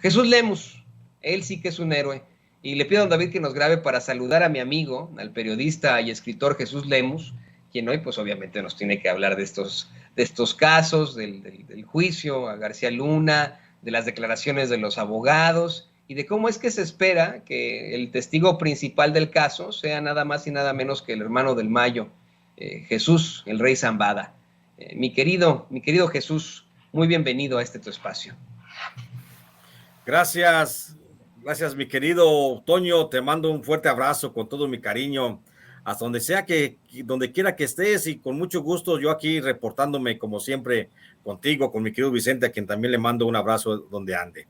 Jesús Lemus, él sí que es un héroe. Y le pido a don David que nos grabe para saludar a mi amigo, al periodista y escritor Jesús Lemus, quien hoy pues obviamente nos tiene que hablar de estos casos, del juicio a García Luna, de las declaraciones de los abogados y de cómo es que se espera que el testigo principal del caso sea nada más y nada menos que el hermano del Mayo, Jesús, el rey Zambada. Mi querido Jesús, muy bienvenido a este tu espacio. Gracias mi querido Toño, te mando un fuerte abrazo con todo mi cariño, hasta donde quiera que estés, y con mucho gusto yo aquí reportándome como siempre contigo, con mi querido Vicente, a quien también le mando un abrazo donde ande.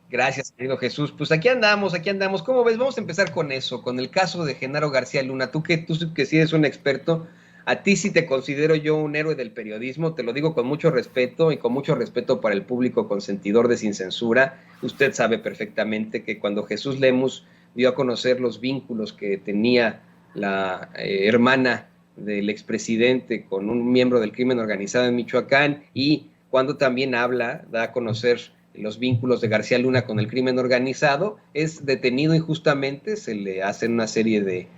Gracias, querido Jesús. Pues aquí andamos. ¿Cómo ves? Vamos a empezar con eso, con el caso de Genaro García Luna. Tú que sí eres un experto, a ti sí te considero yo un héroe del periodismo, te lo digo con mucho respeto y con mucho respeto para el público consentidor de Sin Censura. Usted sabe perfectamente que cuando Jesús Lemus dio a conocer los vínculos que tenía la hermana del expresidente con un miembro del crimen organizado en Michoacán, y cuando también da a conocer los vínculos de García Luna con el crimen organizado, es detenido injustamente, se le hacen una serie de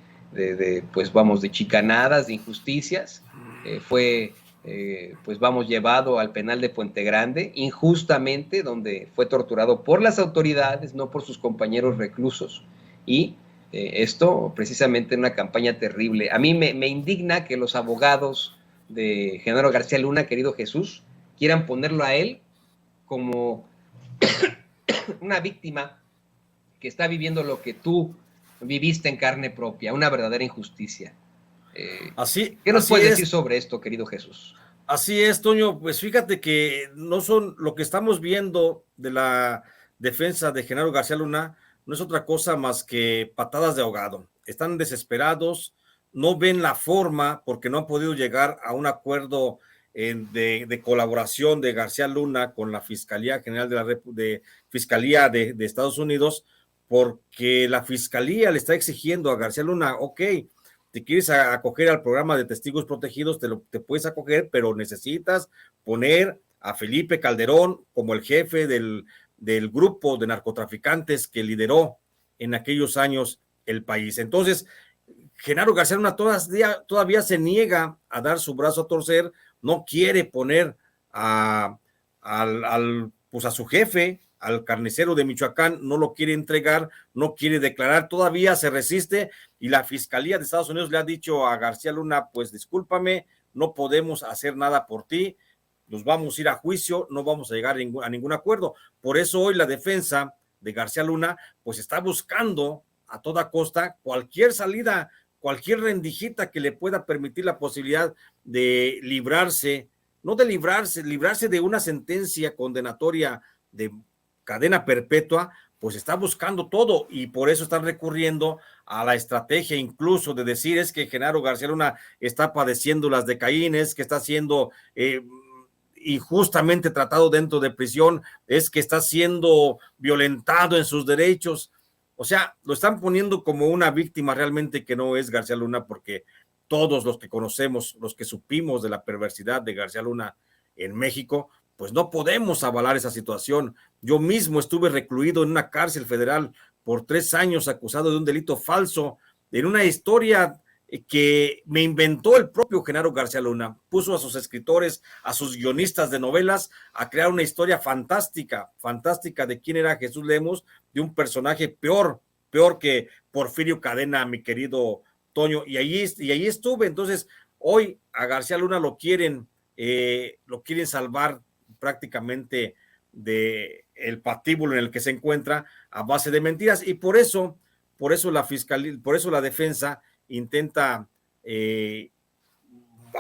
chicanadas, de injusticias, fue llevado al penal de Puente Grande, injustamente, donde fue torturado por las autoridades, no por sus compañeros reclusos, y esto precisamente en una campaña terrible. A mí me indigna que los abogados de Genaro García Luna, querido Jesús, quieran ponerlo a él como una víctima que está viviendo lo que tú viviste en carne propia, una verdadera injusticia. ¿Qué nos puedes decir sobre esto, querido Jesús? Así es, Toño. Pues fíjate que no son lo que estamos viendo de la defensa de Genaro García Luna, no es otra cosa más que patadas de ahogado. Están desesperados, no ven la forma porque no han podido llegar a un acuerdo de colaboración de García Luna con la Fiscalía General de Fiscalía de Estados Unidos, porque la Fiscalía le está exigiendo a García Luna, ok, te quieres acoger al programa de testigos protegidos, te puedes acoger, pero necesitas poner a Felipe Calderón como el jefe del grupo de narcotraficantes que lideró en aquellos años el país. Entonces, Genaro García Luna todavía se niega a dar su brazo a torcer, no quiere poner a su jefe, al carnicero de Michoacán, no lo quiere entregar, no quiere declarar, todavía se resiste, y la Fiscalía de Estados Unidos le ha dicho a García Luna, pues discúlpame, no podemos hacer nada por ti, nos vamos a ir a juicio, no vamos a llegar a ningún acuerdo. Por eso hoy la defensa de García Luna pues está buscando a toda costa cualquier salida, cualquier rendijita que le pueda permitir la posibilidad de librarse, no de librarse de una sentencia condenatoria de cadena perpetua, pues está buscando todo, y por eso están recurriendo a la estrategia incluso de decir es que Genaro García Luna está padeciendo las de Caínes, que está siendo injustamente tratado dentro de prisión, es que está siendo violentado en sus derechos. O sea, lo están poniendo como una víctima realmente que no es García Luna, porque todos los que conocemos, los que supimos de la perversidad de García Luna en México, pues no podemos avalar esa situación. Yo mismo estuve recluido en una cárcel federal por 3 años acusado de un delito falso, en una historia que me inventó el propio Genaro García Luna. Puso a sus escritores, a sus guionistas de novelas a crear una historia fantástica de quién era Jesús Lemus, de un personaje peor que Porfirio Cadena, mi querido Toño, y ahí estuve. Entonces, hoy a García Luna lo quieren salvar prácticamente de el patíbulo en el que se encuentra a base de mentiras, y por eso la fiscalía, por eso la defensa intenta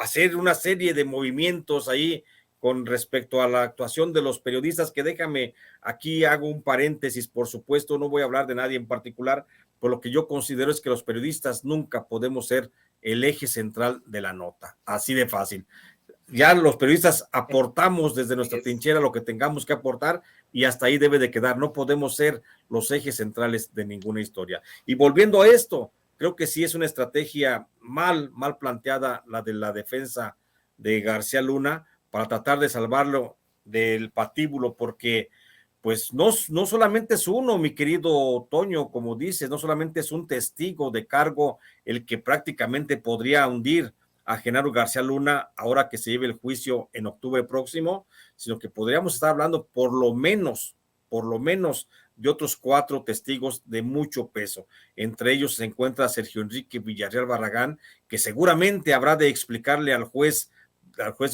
hacer una serie de movimientos ahí con respecto a la actuación de los periodistas, que déjame, aquí hago un paréntesis, por supuesto, no voy a hablar de nadie en particular, pero lo que yo considero es que los periodistas nunca podemos ser el eje central de la nota, así de fácil. Ya los periodistas aportamos desde nuestra trinchera lo que tengamos que aportar, y hasta ahí debe de quedar. No podemos ser los ejes centrales de ninguna historia. Y volviendo a esto, creo que sí es una estrategia mal planteada la de la defensa de García Luna para tratar de salvarlo del patíbulo, porque pues no solamente es uno, mi querido Toño, como dices, no solamente es un testigo de cargo el que prácticamente podría hundir a Genaro García Luna ahora que se lleve el juicio en octubre próximo, sino que podríamos estar hablando por lo menos de otros 4 testigos de mucho peso. Entre ellos se encuentra Sergio Enrique Villarreal Barragán, que seguramente habrá de explicarle al juez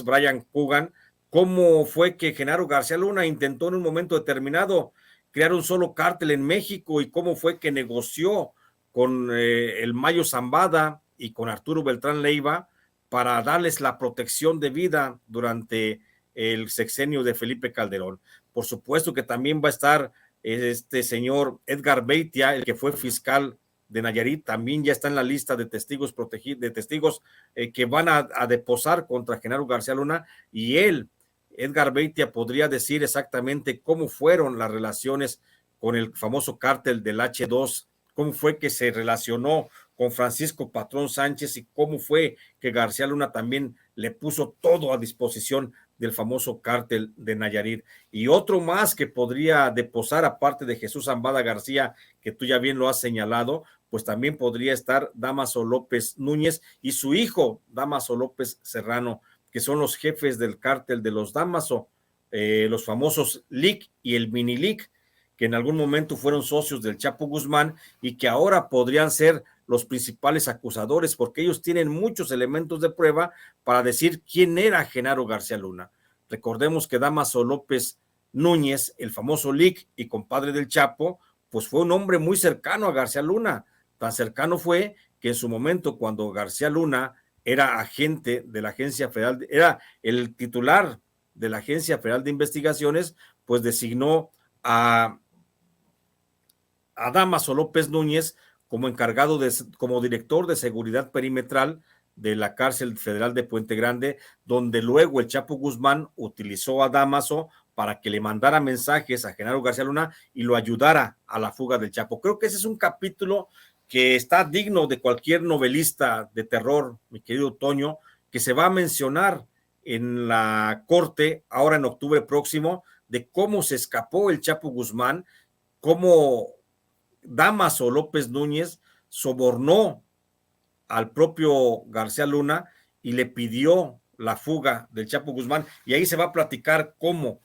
Brian Coogan, cómo fue que Genaro García Luna intentó en un momento determinado crear un solo cártel en México y cómo fue que negoció con el Mayo Zambada y con Arturo Beltrán Leiva para darles la protección de vida durante el sexenio de Felipe Calderón. Por supuesto que también va a estar este señor Edgar Beitia, el que fue fiscal de Nayarit, también ya está en la lista de testigos protegidos, de testigos que van a deposar contra Genaro García Luna, y él, Edgar Beitia, podría decir exactamente cómo fueron las relaciones con el famoso cártel del H2, cómo fue que se relacionó con Francisco Patrón Sánchez y cómo fue que García Luna también le puso todo a disposición del famoso cártel de Nayarit. Y otro más que podría deposar, aparte de Jesús Zambada García, que tú ya bien lo has señalado, pues también podría estar Dámaso López Núñez y su hijo Dámaso López Serrano, que son los jefes del cártel de los Dámaso, los famosos LIC y el Mini LIC, que en algún momento fueron socios del Chapo Guzmán y que ahora podrían ser los principales acusadores, porque ellos tienen muchos elementos de prueba para decir quién era Genaro García Luna. Recordemos que Dámaso López Núñez, el famoso LIC y compadre del Chapo, pues fue un hombre muy cercano a García Luna. Tan cercano fue que en su momento, cuando García Luna era agente de la Agencia Federal, era el titular de la Agencia Federal de Investigaciones, pues designó a Dámaso López Núñez como encargado como director de seguridad perimetral de la cárcel federal de Puente Grande, donde luego el Chapo Guzmán utilizó a Dámaso para que le mandara mensajes a Genaro García Luna y lo ayudara a la fuga del Chapo. Creo que ese es un capítulo que está digno de cualquier novelista de terror, mi querido Toño, que se va a mencionar en la corte ahora en octubre próximo, de cómo se escapó el Chapo Guzmán, cómo Dámaso López Núñez sobornó al propio García Luna y le pidió la fuga del Chapo Guzmán, y ahí se va a platicar cómo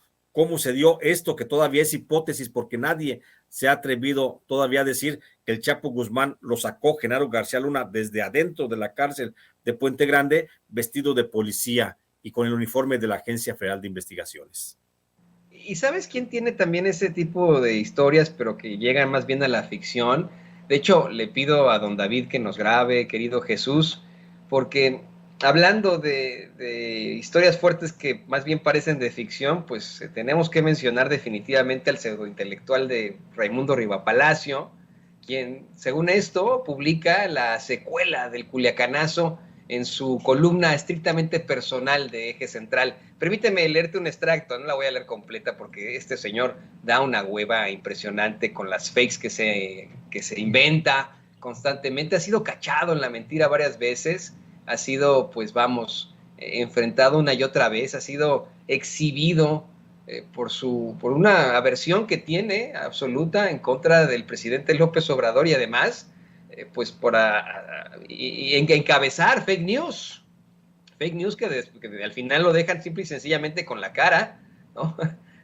se dio esto, que todavía es hipótesis, porque nadie se ha atrevido todavía a decir que el Chapo Guzmán lo sacó Genaro García Luna desde adentro de la cárcel de Puente Grande, vestido de policía y con el uniforme de la Agencia Federal de Investigaciones. ¿Y sabes quién tiene también ese tipo de historias, pero que llegan más bien a la ficción? De hecho, le pido a don David que nos grabe, querido Jesús, porque hablando de historias fuertes que más bien parecen de ficción, pues tenemos que mencionar definitivamente al pseudointelectual de Raimundo Rivapalacio, quien, según esto, publica la secuela del Culiacanazo en su columna estrictamente personal de Eje Central. Permíteme leerte un extracto, no la voy a leer completa porque este señor da una hueva impresionante con las fakes que se inventa constantemente. Ha sido cachado en la mentira varias veces, ha sido, pues vamos, enfrentado una y otra vez, ha sido exhibido por una aversión que tiene absoluta en contra del presidente López Obrador y además pues por encabezar fake news que al final lo dejan simple y sencillamente con la cara, ¿no?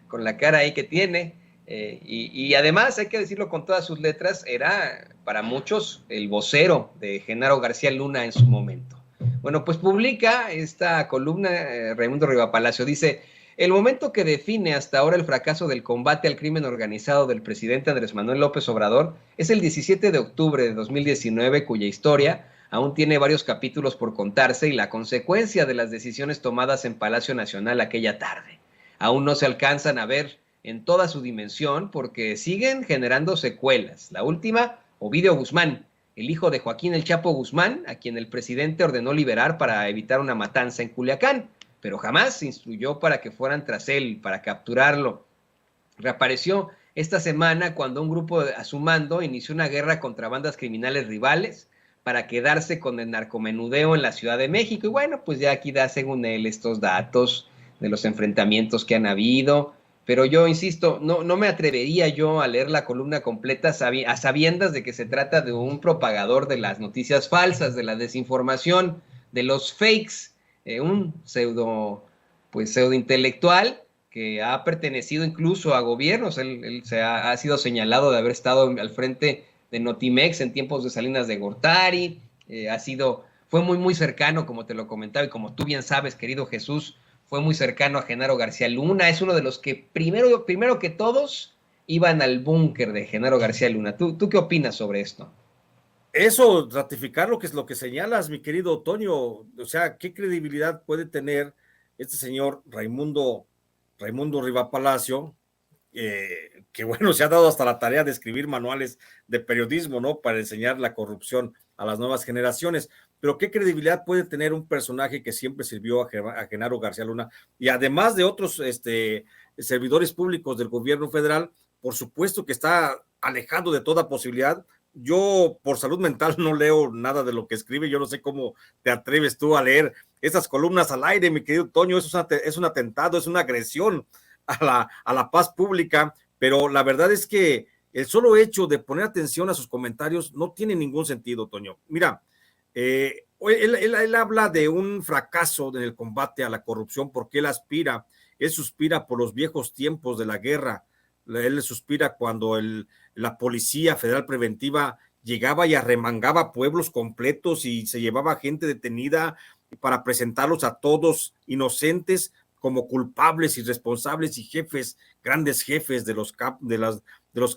Con la cara ahí que tiene, y además hay que decirlo con todas sus letras, era para muchos el vocero de Genaro García Luna en su momento. Bueno, pues publica esta columna Raimundo Rivapalacio, dice: el momento que define hasta ahora el fracaso del combate al crimen organizado del presidente Andrés Manuel López Obrador es el 17 de octubre de 2019, cuya historia aún tiene varios capítulos por contarse y la consecuencia de las decisiones tomadas en Palacio Nacional aquella tarde. Aún no se alcanzan a ver en toda su dimensión porque siguen generando secuelas. La última, Ovidio Guzmán, el hijo de Joaquín El Chapo Guzmán, a quien el presidente ordenó liberar para evitar una matanza en Culiacán, pero jamás se instruyó para que fueran tras él, para capturarlo. Reapareció esta semana cuando un grupo a su mando inició una guerra contra bandas criminales rivales para quedarse con el narcomenudeo en la Ciudad de México. Y bueno, pues ya aquí da, según él, estos datos de los enfrentamientos que han habido, pero yo insisto, no me atrevería yo a leer la columna completa a sabiendas de que se trata de un propagador de las noticias falsas, de la desinformación, de los fakes, un pseudo intelectual que ha pertenecido incluso a gobiernos. Él ha sido señalado de haber estado al frente de Notimex en tiempos de Salinas de Gortari, fue muy cercano, como te lo comentaba, y como tú bien sabes, querido Jesús, fue muy cercano a Genaro García Luna, es uno de los que primero que todos iban al búnker de Genaro García Luna. ¿Tú qué opinas sobre esto? Eso, ratificar lo que es lo que señalas, mi querido Toño, o sea, ¿qué credibilidad puede tener este señor Raimundo Riva Palacio, que bueno, se ha dado hasta la tarea de escribir manuales de periodismo, ¿no? Para enseñar la corrupción a las nuevas generaciones. Pero ¿qué credibilidad puede tener un personaje que siempre sirvió a Genaro García Luna? Y además de otros servidores públicos del gobierno federal, por supuesto que está alejado de toda posibilidad. Yo, por salud mental, no leo nada de lo que escribe. Yo no sé cómo te atreves tú a leer esas columnas al aire, mi querido Toño. Eso es un atentado, es una agresión a la paz pública, pero la verdad es que el solo hecho de poner atención a sus comentarios no tiene ningún sentido, Toño. Mira, él habla de un fracaso en el combate a la corrupción porque él suspira por los viejos tiempos de la guerra. Él suspira cuando la Policía Federal Preventiva llegaba y arremangaba pueblos completos y se llevaba gente detenida para presentarlos a todos inocentes como culpables, irresponsables y grandes jefes de los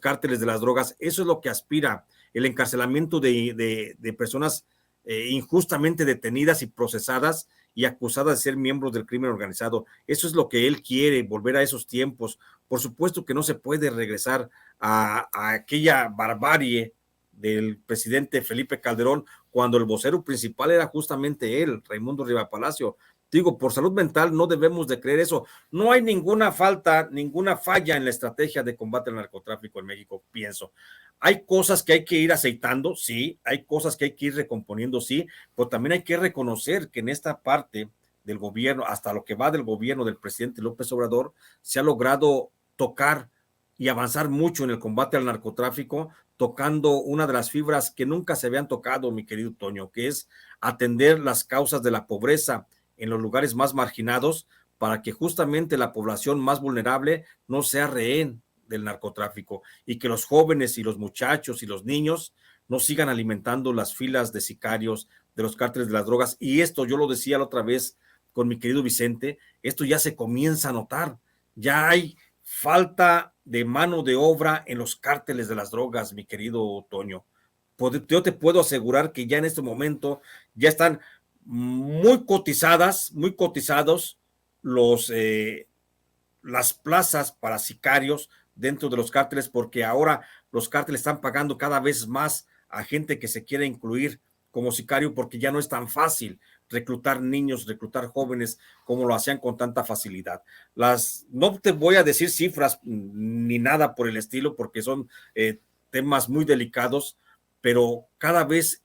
cárteles de las drogas. Eso es lo que aspira el encarcelamiento de personas injustamente detenidas y procesadas y acusadas de ser miembros del crimen organizado. Eso es lo que él quiere, volver a esos tiempos. Por supuesto que no se puede regresar a aquella barbarie del presidente Felipe Calderón, cuando el vocero principal era justamente él, Raimundo Riva Palacio. Digo, por salud mental no debemos de creer eso. No hay ninguna falla en la estrategia de combate al narcotráfico en México, pienso. Hay cosas que hay que ir aceitando, sí, hay cosas que hay que ir recomponiendo, sí, pero también hay que reconocer que en esta parte del gobierno, hasta lo que va del gobierno del presidente López Obrador, se ha logrado tocar y avanzar mucho en el combate al narcotráfico, tocando una de las fibras que nunca se habían tocado, mi querido Toño, que es atender las causas de la pobreza en los lugares más marginados para que justamente la población más vulnerable no sea rehén del narcotráfico y que los jóvenes y los muchachos y los niños no sigan alimentando las filas de sicarios de los cárteles de las drogas. Y esto yo lo decía la otra vez con mi querido Vicente, esto ya se comienza a notar, ya hay falta de mano de obra en los cárteles de las drogas, mi querido Toño. Yo te puedo asegurar que ya en este momento ya están muy cotizados las plazas para sicarios dentro de los cárteles, porque ahora los cárteles están pagando cada vez más a gente que se quiere incluir como sicario, porque ya no es tan fácil reclutar niños, reclutar jóvenes como lo hacían con tanta facilidad. No te voy a decir cifras ni nada por el estilo, porque son temas muy delicados, pero cada vez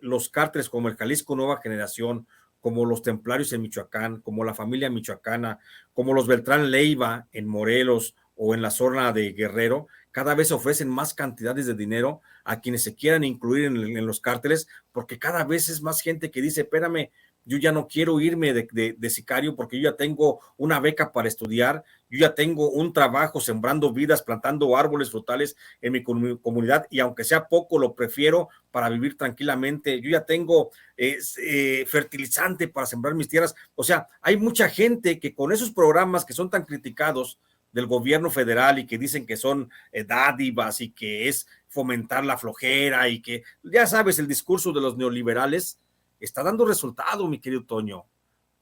los cárteles como el Jalisco Nueva Generación, como los Templarios en Michoacán, como la familia michoacana, como los Beltrán Leiva en Morelos o en la zona de Guerrero, cada vez ofrecen más cantidades de dinero a quienes se quieran incluir en los cárteles, porque cada vez es más gente que dice, espérame, yo ya no quiero irme de sicario porque yo ya tengo una beca para estudiar, yo ya tengo un trabajo sembrando vidas, plantando árboles frutales en mi comunidad y aunque sea poco, lo prefiero para vivir tranquilamente, yo ya tengo fertilizante para sembrar mis tierras. O sea, hay mucha gente que con esos programas que son tan criticados del gobierno federal y que dicen que son dádivas y que es fomentar la flojera y que, ya sabes, el discurso de los neoliberales está dando resultado, mi querido Toño.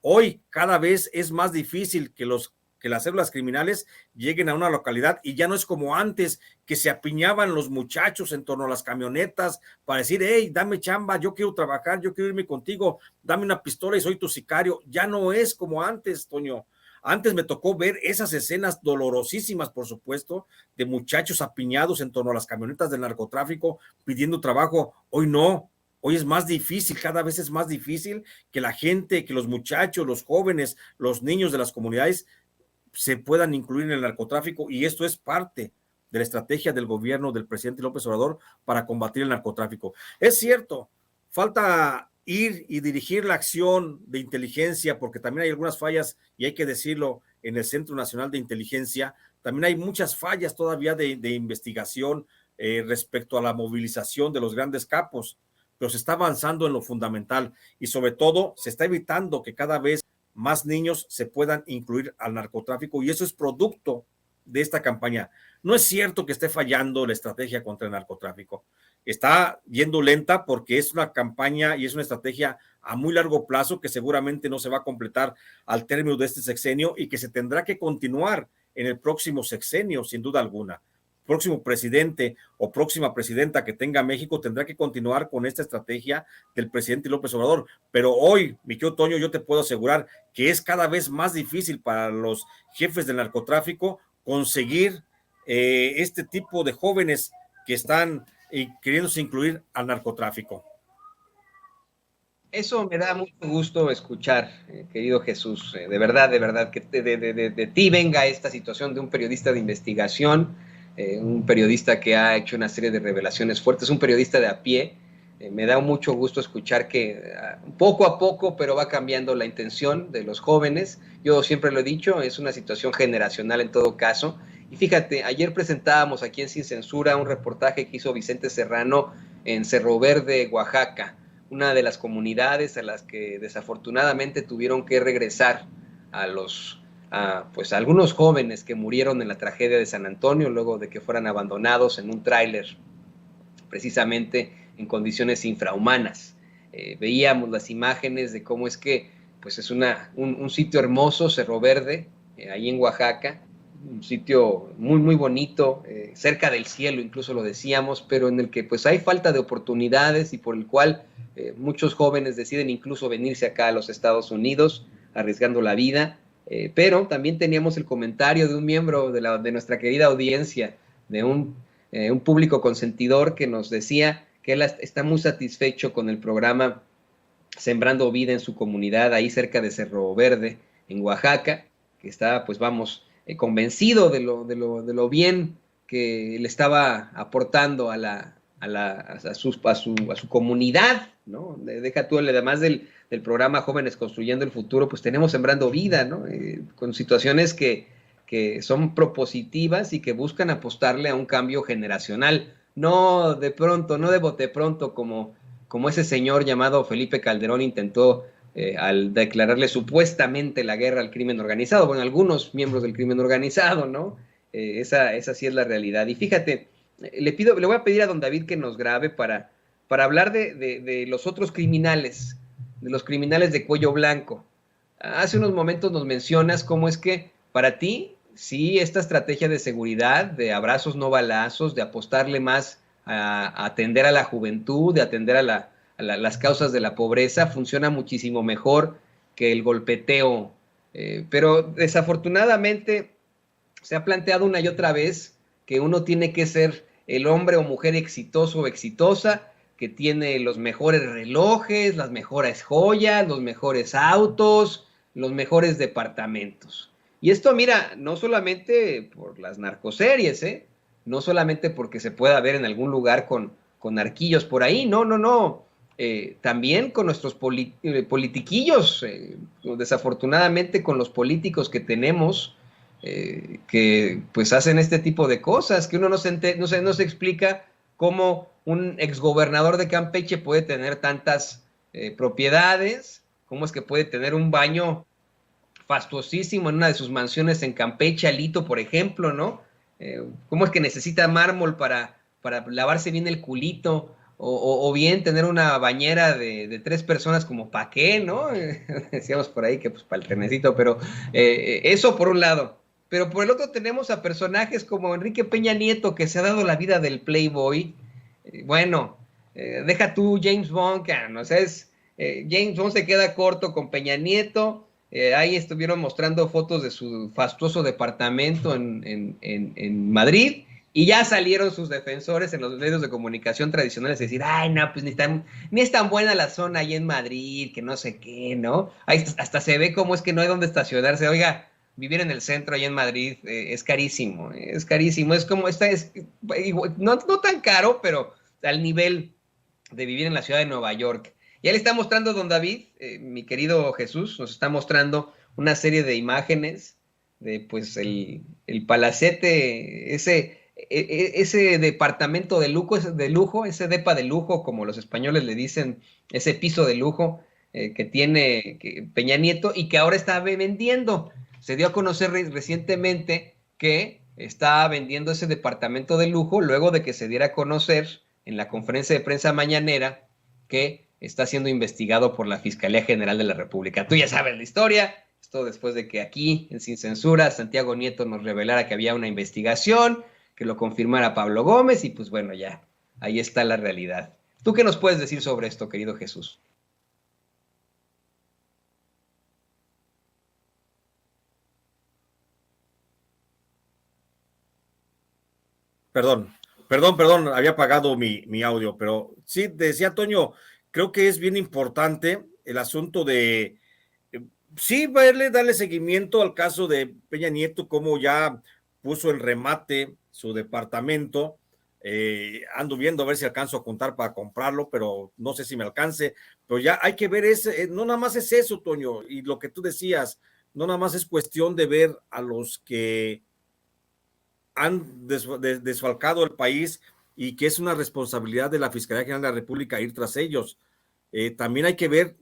Hoy cada vez es más difícil que las células criminales lleguen a una localidad y ya no es como antes, que se apiñaban los muchachos en torno a las camionetas para decir, hey, dame chamba, yo quiero trabajar, yo quiero irme contigo, dame una pistola y soy tu sicario. Ya no es como antes, Toño. Antes me tocó ver esas escenas dolorosísimas, por supuesto, de muchachos apiñados en torno a las camionetas del narcotráfico pidiendo trabajo. Hoy no. Hoy es más difícil, cada vez es más difícil que la gente, que los muchachos, los jóvenes, los niños de las comunidades se puedan incluir en el narcotráfico, y esto es parte de la estrategia del gobierno del presidente López Obrador para combatir el narcotráfico. Es cierto, falta ir y dirigir la acción de inteligencia, porque también hay algunas fallas, y hay que decirlo, en el Centro Nacional de Inteligencia, también hay muchas fallas todavía de investigación respecto a la movilización de los grandes capos, pero se está avanzando en lo fundamental, y sobre todo se está evitando que cada vez más niños se puedan incluir al narcotráfico, y eso es producto de esta campaña. No es cierto que esté fallando la estrategia contra el narcotráfico. Está yendo lenta porque es una campaña y es una estrategia a muy largo plazo que seguramente no se va a completar al término de este sexenio y que se tendrá que continuar en el próximo sexenio, sin duda alguna. Próximo presidente o próxima presidenta que tenga México tendrá que continuar con esta estrategia del presidente López Obrador. Pero hoy, mi querido Toño, yo te puedo asegurar que es cada vez más difícil para los jefes del narcotráfico conseguir este tipo de jóvenes que están queriéndose incluir al narcotráfico. Eso me da mucho gusto escuchar, querido Jesús. De verdad, que de ti venga esta situación de un periodista de investigación, un periodista que ha hecho una serie de revelaciones fuertes, un periodista de a pie. Me da mucho gusto escuchar que poco a poco, pero va cambiando la intención de los jóvenes. Yo siempre lo he dicho, es una situación generacional en todo caso. Y fíjate, ayer presentábamos aquí en Sin Censura un reportaje que hizo Vicente Serrano en Cerro Verde, Oaxaca, una de las comunidades a las que desafortunadamente tuvieron que regresar pues a algunos jóvenes que murieron en la tragedia de San Antonio luego de que fueran abandonados en un tráiler, precisamente en condiciones infrahumanas. Veíamos las imágenes de cómo es que pues es un sitio hermoso, Cerro Verde, ahí en Oaxaca, un sitio muy, muy bonito, cerca del cielo, incluso lo decíamos, pero en el que pues hay falta de oportunidades y por el cual muchos jóvenes deciden incluso venirse acá a los Estados Unidos, arriesgando la vida, pero también teníamos el comentario de un miembro de nuestra querida audiencia, de un público consentidor que nos decía que él está muy satisfecho con el programa Sembrando Vida en su comunidad, ahí cerca de Cerro Verde, en Oaxaca, que está, pues vamos, convencido de lo bien que le estaba aportando a su comunidad, ¿no? Deja tú, además del programa Jóvenes Construyendo el Futuro, pues tenemos Sembrando Vida, ¿no? Con situaciones que son propositivas y que buscan apostarle a un cambio generacional, no de pronto, no de bote pronto, como ese señor llamado Felipe Calderón intentó al declararle supuestamente la guerra al crimen organizado, bueno, algunos miembros del crimen organizado, ¿no? Esa sí es la realidad. Y fíjate, le voy a pedir a don David que nos grabe para hablar de los otros criminales, de los criminales de cuello blanco. Hace unos momentos nos mencionas cómo es que para ti, sí, esta estrategia de seguridad, de abrazos no balazos, de apostarle más a atender a la juventud, de atender a las causas de la pobreza, funciona muchísimo mejor que el golpeteo. Pero desafortunadamente se ha planteado una y otra vez que uno tiene que ser el hombre o mujer exitoso o exitosa, que tiene los mejores relojes, las mejores joyas, los mejores autos, los mejores departamentos. Y esto, mira, no solamente por las narcoseries, no solamente porque se pueda ver en algún lugar con narquillos por ahí, no. También con nuestros politiquillos, desafortunadamente con los políticos que tenemos, que pues hacen este tipo de cosas, que uno no se explica cómo un exgobernador de Campeche puede tener tantas propiedades, cómo es que puede tener un baño fastuosísimo en una de sus mansiones en Campeche, Alito, por ejemplo, ¿no? ¿Cómo es que necesita mármol para lavarse bien el culito? O bien tener una bañera de 3 personas, como ¿para qué, no? Decíamos por ahí que pues para el trenecito, pero eso por un lado. Pero por el otro tenemos a personajes como Enrique Peña Nieto, que se ha dado la vida del Playboy. Deja tú James Bond, que no sé, James Bond se queda corto con Peña Nieto. Ahí estuvieron mostrando fotos de su fastuoso departamento en Madrid, y ya salieron sus defensores en los medios de comunicación tradicionales a decir, ay, no, pues ni es tan buena la zona ahí en Madrid, que no sé qué, ¿no? Ahí hasta se ve cómo es que no hay dónde estacionarse. Oiga, vivir en el centro, allá en Madrid, es carísimo, es carísimo. Es como, no tan caro, pero al nivel de vivir en la ciudad de Nueva York. Ya le está mostrando don David, mi querido Jesús, nos está mostrando una serie de imágenes de pues el palacete, ese departamento de lujo, ese depa de lujo, como los españoles le dicen, ese piso de lujo que tiene Peña Nieto y que ahora está vendiendo. Se dio a conocer recientemente que está vendiendo ese departamento de lujo luego de que se diera a conocer en la conferencia de prensa mañanera que está siendo investigado por la Fiscalía General de la República. Tú ya sabes la historia, esto después de que aquí, en Sin Censura, Santiago Nieto nos revelara que había una investigación, que lo confirmara Pablo Gómez, y pues bueno, ya, ahí está la realidad. ¿Tú qué nos puedes decir sobre esto, querido Jesús? Perdón, había apagado mi audio, pero sí, decía Toño, creo que es bien importante el asunto de, sí, darle seguimiento al caso de Peña Nieto, como ya puso en remate su departamento. Ando viendo a ver si alcanzo a contar para comprarlo, pero no sé si me alcance. Pero ya hay que ver no nada más es eso, Toño, y lo que tú decías, no nada más es cuestión de ver a los que han desfalcado el país y que es una responsabilidad de la Fiscalía General de la República ir tras ellos. También hay que ver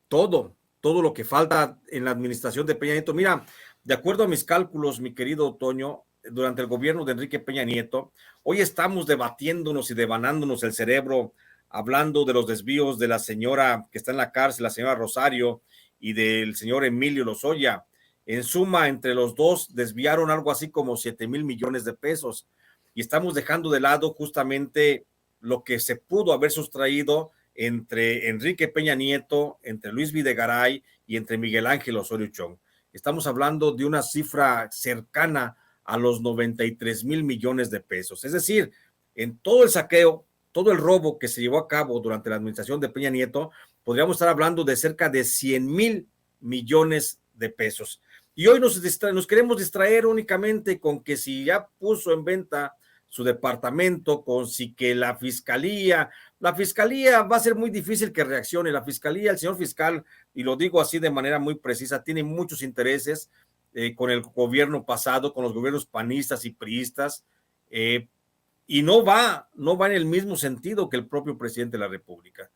todo lo que falta en la administración de Peña Nieto. Mira, de acuerdo a mis cálculos, mi querido Toño, durante el gobierno de Enrique Peña Nieto, hoy estamos debatiéndonos y devanándonos el cerebro, hablando de los desvíos de la señora que está en la cárcel, la señora Rosario, y del señor Emilio Lozoya. En suma, entre los dos desviaron algo así como 7,000 millones de pesos y estamos dejando de lado justamente lo que se pudo haber sustraído entre Enrique Peña Nieto, entre Luis Videgaray y entre Miguel Ángel Osorio Chong. Estamos hablando de una cifra cercana a los 93,000 millones de pesos. Es decir, en todo el saqueo, todo el robo que se llevó a cabo durante la administración de Peña Nieto, podríamos estar hablando de cerca de 100,000 millones de pesos. Y hoy nos queremos distraer únicamente con que si ya puso en venta su departamento, con si que la fiscalía va a ser muy difícil que reaccione. La fiscalía, el señor fiscal, y lo digo así de manera muy precisa, tiene muchos intereses con el gobierno pasado, con los gobiernos panistas y priistas, y no va en el mismo sentido que el propio presidente de la República.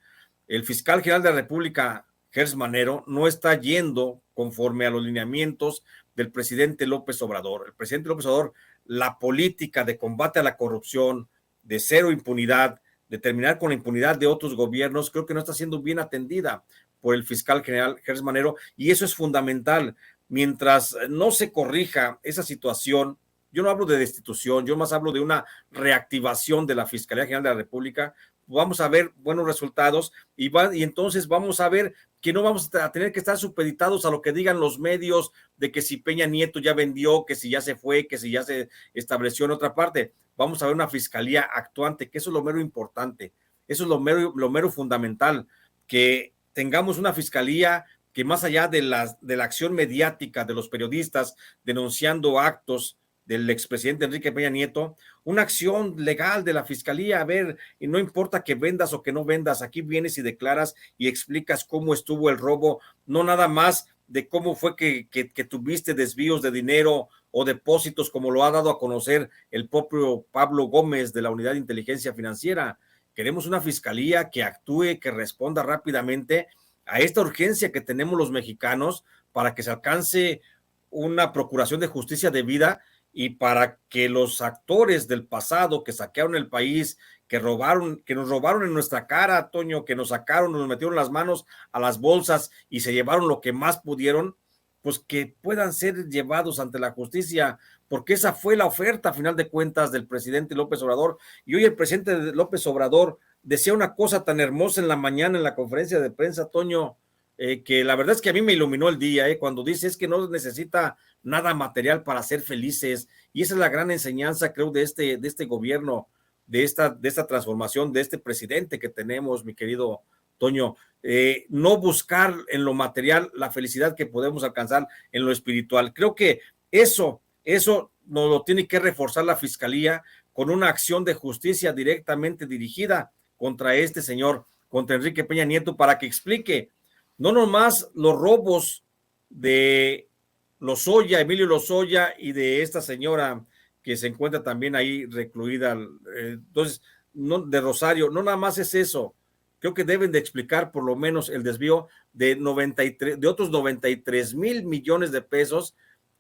El fiscal general de la República, Gers Manero, no está yendo conforme a los lineamientos del presidente López Obrador. El presidente López Obrador, la política de combate a la corrupción, de cero impunidad, de terminar con la impunidad de otros gobiernos, creo que no está siendo bien atendida por el fiscal general Gers Manero, y eso es fundamental. Mientras no se corrija esa situación, yo no hablo de destitución, yo más hablo de una reactivación de la Fiscalía General de la República, vamos a ver buenos resultados y entonces vamos a ver que no vamos a tener que estar supeditados a lo que digan los medios de que si Peña Nieto ya vendió, que si ya se fue, que si ya se estableció en otra parte. Vamos a ver una fiscalía actuante, que eso es lo mero importante, eso es lo mero fundamental, que tengamos una fiscalía que más allá de la acción mediática de los periodistas denunciando actos del expresidente Enrique Peña Nieto, una acción legal de la fiscalía, a ver, y no importa que vendas o que no vendas, aquí vienes y declaras y explicas cómo estuvo el robo, no nada más de cómo fue que tuviste desvíos de dinero o depósitos, como lo ha dado a conocer el propio Pablo Gómez de la Unidad de Inteligencia Financiera. Queremos una fiscalía que actúe, que responda rápidamente a esta urgencia que tenemos los mexicanos para que se alcance una procuración de justicia debida y para que los actores del pasado que saquearon el país, que nos robaron en nuestra cara, Toño, que nos sacaron, nos metieron las manos a las bolsas y se llevaron lo que más pudieron, pues que puedan ser llevados ante la justicia, porque esa fue la oferta a final de cuentas del presidente López Obrador. Y hoy el presidente López Obrador decía una cosa tan hermosa en la mañana en la conferencia de prensa, Toño, que la verdad es que a mí me iluminó el día, cuando dice es que no necesita nada material para ser felices, y esa es la gran enseñanza, creo, de este gobierno, de esta transformación, de este presidente que tenemos, mi querido Toño, no buscar en lo material la felicidad que podemos alcanzar en lo espiritual. Creo que eso nos lo tiene que reforzar la Fiscalía con una acción de justicia directamente dirigida contra este señor, contra Enrique Peña Nieto, para que explique no nomás los robos de Lozoya, Emilio Lozoya, y de esta señora que se encuentra también ahí recluida, entonces, no, de Rosario, no nada más es eso. Creo que deben de explicar por lo menos el desvío de otros 93 mil millones de pesos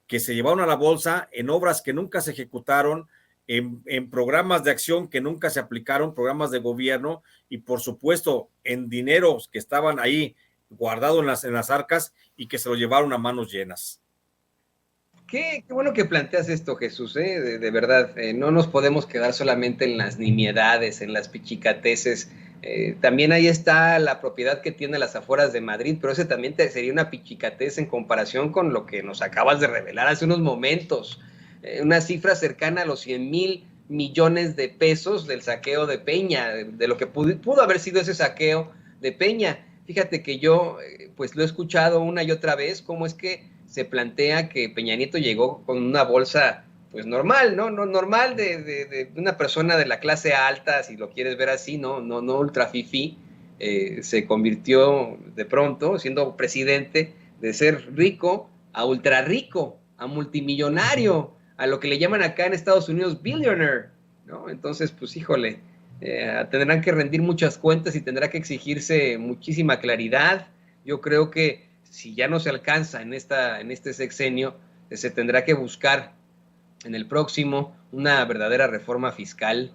que se llevaron a la bolsa en obras que nunca se ejecutaron, en programas de acción que nunca se aplicaron, programas de gobierno, y por supuesto en dineros que estaban ahí guardados en las arcas y que se lo llevaron a manos llenas. Qué bueno que planteas esto, Jesús, de verdad. No nos podemos quedar solamente en las nimiedades, en las pichicateces. También ahí está la propiedad que tiene las afueras de Madrid, pero ese también sería una pichicatez en comparación con lo que nos acabas de revelar hace unos momentos. Una cifra cercana a los 100,000 millones de pesos del saqueo de Peña, de lo que pudo haber sido ese saqueo de Peña. Fíjate que yo pues lo he escuchado una y otra vez, cómo es que se plantea que Peña Nieto llegó con una bolsa pues normal, ¿no? Normal de una persona de la clase alta, si lo quieres ver así, no ultra fifí. Se convirtió de pronto, siendo presidente, de ser rico a ultra rico, a multimillonario, a lo que le llaman acá en Estados Unidos billionaire, ¿no? Entonces, pues híjole, tendrán que rendir muchas cuentas y tendrá que exigirse muchísima claridad. Yo creo que si ya no se alcanza en este sexenio, se tendrá que buscar en el próximo una verdadera reforma fiscal,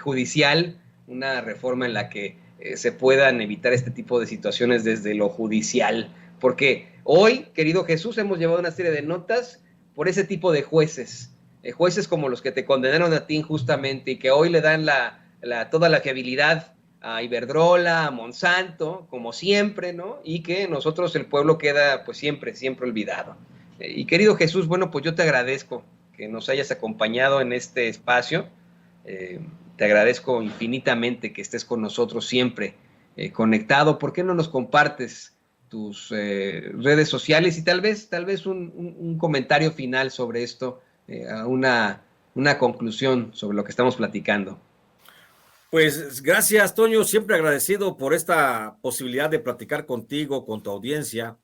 judicial, una reforma en la que se puedan evitar este tipo de situaciones desde lo judicial, porque hoy, querido Jesús, hemos llevado una serie de notas por ese tipo de jueces, jueces como los que te condenaron a ti injustamente y que hoy le dan toda la fiabilidad a Iberdrola, a Monsanto, como siempre, ¿no? Y que nosotros, el pueblo, queda pues siempre olvidado. Y querido Jesús, bueno, pues yo te agradezco que nos hayas acompañado en este espacio. Te agradezco infinitamente que estés con nosotros siempre conectado. ¿Por qué no nos compartes tus redes sociales y tal vez un comentario final sobre esto, una conclusión sobre lo que estamos platicando? Pues gracias, Toño, siempre agradecido por esta posibilidad de platicar contigo, con tu audiencia,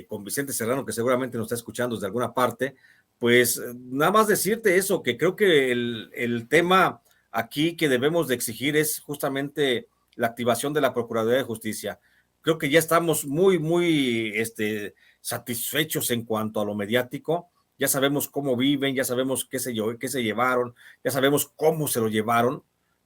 con Vicente Serrano, que seguramente nos está escuchando desde alguna parte. Pues nada más decirte eso, que creo que el tema aquí que debemos de exigir es justamente la activación de la Procuraduría de Justicia. Creo que ya estamos muy satisfechos en cuanto a lo mediático. Ya sabemos cómo viven, ya sabemos qué se llevaron, ya sabemos cómo se lo llevaron.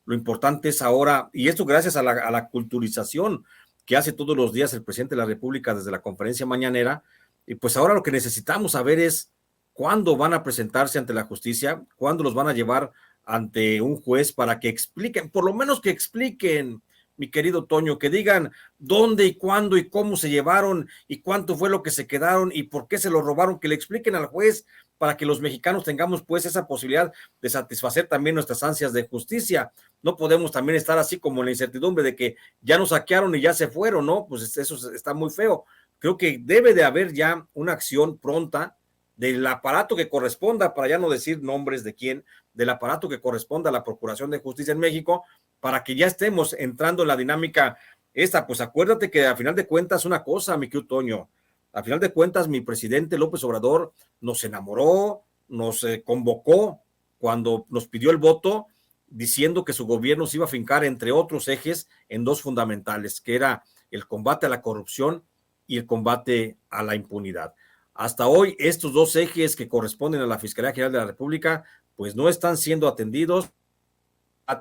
Lo importante es ahora, y esto gracias a la culturización que hace todos los días el presidente de la República desde la conferencia mañanera, y pues ahora lo que necesitamos saber es cuándo van a presentarse ante la justicia, cuándo los van a llevar ante un juez para que expliquen, por lo menos que expliquen, mi querido Toño, que digan dónde y cuándo y cómo se llevaron y cuánto fue lo que se quedaron y por qué se lo robaron, que le expliquen al juez para que los mexicanos tengamos pues esa posibilidad de satisfacer también nuestras ansias de justicia. No podemos también estar así como en la incertidumbre de que ya nos saquearon y ya se fueron, ¿no? Pues eso está muy feo. Creo que debe de haber ya una acción pronta del aparato que corresponda, para ya no decir nombres de quién, del aparato que corresponda a la Procuración de Justicia en México, para que ya estemos entrando en la dinámica esta. Pues acuérdate que a final de cuentas una cosa, mi querido Toño, a final de cuentas mi presidente López Obrador nos enamoró, nos convocó cuando nos pidió el voto, diciendo que su gobierno se iba a fincar, entre otros ejes, en dos fundamentales, que era el combate a la corrupción y el combate a la impunidad. Hasta hoy, estos dos ejes que corresponden a la Fiscalía General de la República, pues no están siendo atendidos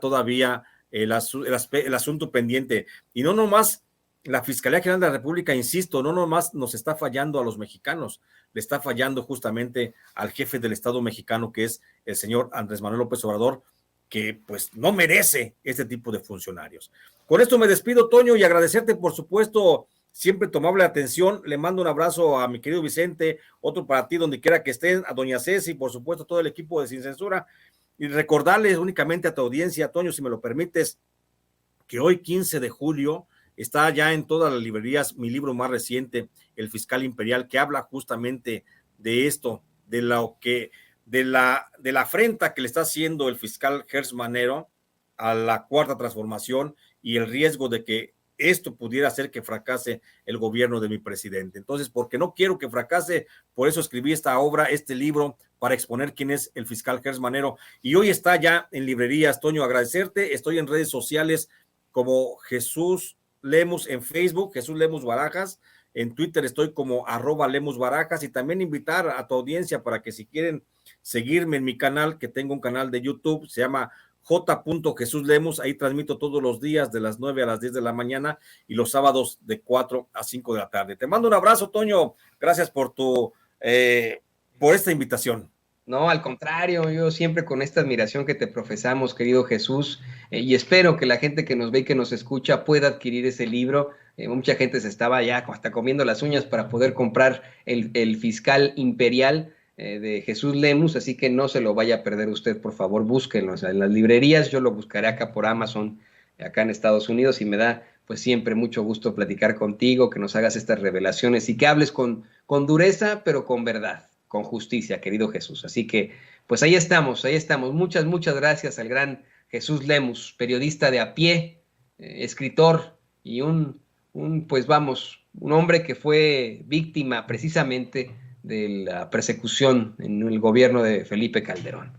todavía el asunto pendiente. Y no nomás la Fiscalía General de la República, insisto, no nomás nos está fallando a los mexicanos, le está fallando justamente al jefe del Estado mexicano, que es el señor Andrés Manuel López Obrador, que pues no merece este tipo de funcionarios. Con esto me despido, Toño, y agradecerte, por supuesto, siempre tu amable atención. Le mando un abrazo a mi querido Vicente, otro para ti donde quiera que estén, a doña Ceci, por supuesto, todo el equipo de Sin Censura, y recordarles únicamente a tu audiencia, Toño, si me lo permites, que hoy 15 de julio Está ya en todas las librerías mi libro más reciente, El Fiscal Imperial, que habla justamente de esto, de la afrenta que le está haciendo el fiscal Gertz Manero a la Cuarta Transformación y el riesgo de que esto pudiera hacer que fracase el gobierno de mi presidente. Entonces, porque no quiero que fracase, por eso escribí esta obra, este libro, para exponer quién es el fiscal Gertz Manero. Y hoy está ya en librerías. Toño, agradecerte. Estoy en redes sociales como Jesús Lemus en Facebook, Jesús Lemus Barajas. En Twitter estoy como @Lemus Barajas, y también invitar a tu audiencia para que si quieren seguirme en mi canal, que tengo un canal de YouTube, se llama J. Jesús Lemus, ahí transmito todos los días de las 9 a las 10 de la mañana y los sábados de 4 a 5 de la tarde. Te mando un abrazo, Toño. Gracias por por esta invitación. No, al contrario, yo siempre con esta admiración que te profesamos, querido Jesús, y espero que la gente que nos ve y que nos escucha pueda adquirir ese libro. Mucha gente se estaba ya hasta comiendo las uñas para poder comprar el Fiscal Imperial de Jesús Lemus, así que no se lo vaya a perder usted, por favor, búsquenlo. O sea, en las librerías, yo lo buscaré acá por Amazon, acá en Estados Unidos, y me da pues siempre mucho gusto platicar contigo, que nos hagas estas revelaciones y que hables con dureza, pero con verdad, con justicia, querido Jesús. Así que, pues ahí estamos, ahí estamos. Muchas, muchas gracias al gran Jesús Lemus, periodista de a pie, escritor y pues vamos, un hombre que fue víctima precisamente de la persecución en el gobierno de Felipe Calderón.